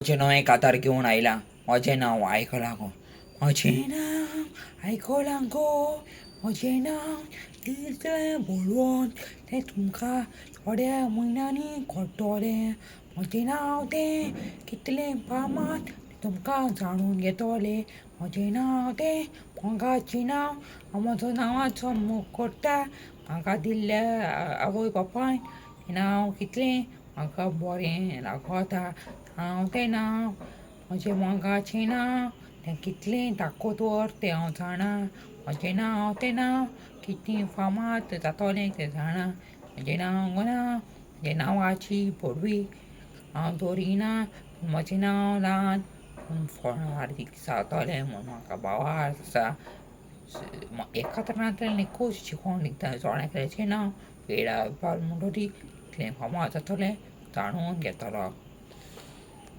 म्हजें नांव एक कातार घेवन आयलां. म्हजें नांव आयकलां. म्हजें नांव आयकलां गो. म्हजें नांव दितलें बरोवन तें तुमकां थोड्या म्हयन्यांनी कळटलें. म्हजें नांव तें कितलें फामाद तें तुमकां जाणून घेतलें. म्हजें नांव तें मोगाचें नांव. हांव म्हजो नांवाचो मोग करता. म्हाका दिल्ल्या आवय बापायन तें नांव कितलें म्हाका बरें लागता. हांव तें नांव म्हजें मोगाचें नांव तें कितलें ताकदवर तें हांव जाणा. म्हजें नांव तें नांव कितलें फामाद जातलें तें जाणा. म्हजें नांव म्हजें नांवाची पडवी हांव दवरिना. म्हजें नांव ल्हान पूण फळार जातलें म्हूण म्हाका बावार्थ आसा. एक कातरांतल्यान एकूच शिकोवन दिता. जोण्याकल्याचें नांव वेळा म्हणटरी कितलें फामाद जातलें जाणून घेतलो.